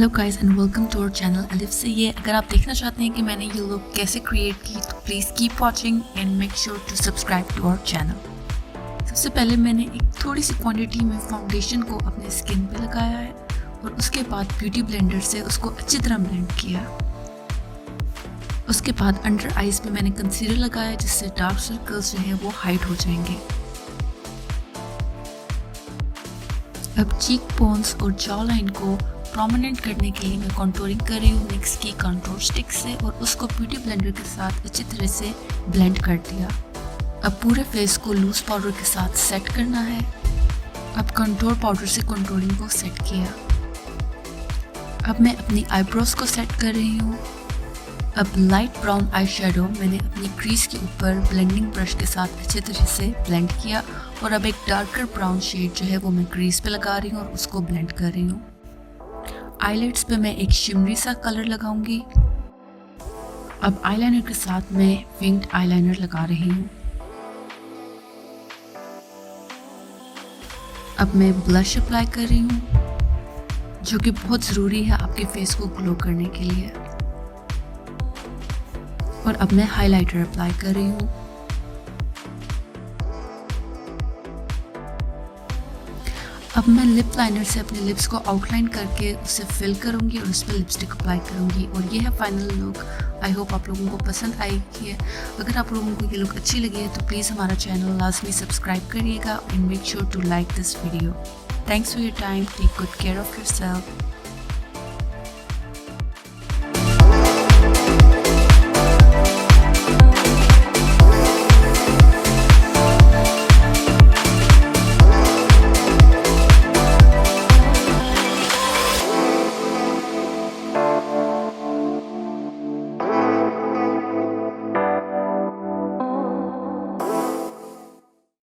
Hello guys and welcome to our channel Alif से ये। अगर आप देखना चाहते हैं कि मैंने ये लुक कैसे क्रिएट की तो please keep watching and make sure to subscribe to our channel. सबसे पहले मैंने एक थोड़ी सी क्वांटिटी में फाउंडेशन को अपने स्किन पे लगाया है और उसके बाद ब्यूटी ब्लेंडर से उसको अच्छी तरह ब्लेंड किया। उसके बाद अंडर आईज पे मैंने कंसीलर लगाया जिससे डार्क सर्कल्स जो है वो हाइड हो जाएंगे। अब चीक बोन्स और जॉ लाइन को प्रोमिनेंट करने के लिए मैं कंटूरिंग कर रही हूँ निक्स की कंटूर स्टिक से और उसको ब्यूटी ब्लेंडर के साथ अच्छी तरह से ब्लेंड कर दिया। अब पूरे फेस को लूज पाउडर के साथ सेट करना है। अब कंटूर पाउडर से कंटूरिंग को सेट किया। अब मैं अपनी आईब्रोज को सेट कर रही हूँ। अब लाइट ब्राउन आई शेडो मैंने अपनी क्रीज के ऊपर ब्लेंडिंग ब्रश के साथ अच्छी तरह से ब्लेंड किया और अब एक डार्कर ब्राउन शेड जो है वो मैं क्रीज पे लगा रही हूँ और उसको ब्लेंड कर रही हूँ। आईलिड्स पे मैं एक शिमरी सा कलर लगाऊंगी। अब आईलाइनर के साथ मैं विंग्ड आईलाइनर लगा रही हूँ। अब मैं ब्लश अप्लाई कर रही हूँ जो कि बहुत ज़रूरी है आपके फेस को ग्लो करने के लिए। और अब मैं हाइलाइटर अप्लाई कर रही हूँ। अब मैं लिप लाइनर से अपने लिप्स को आउटलाइन करके उसे फिल करूंगी और उस पर लिपस्टिक अप्लाई करूंगी और ये है फाइनल लुक। आई होप आप लोगों को पसंद आएगी है। अगर आप लोगों को ये लुक अच्छी लगी है तो प्लीज़ हमारा चैनल लाजमी सब्सक्राइब करिएगा and make sure to like this video. Thanks for your time. Take good care of yourself.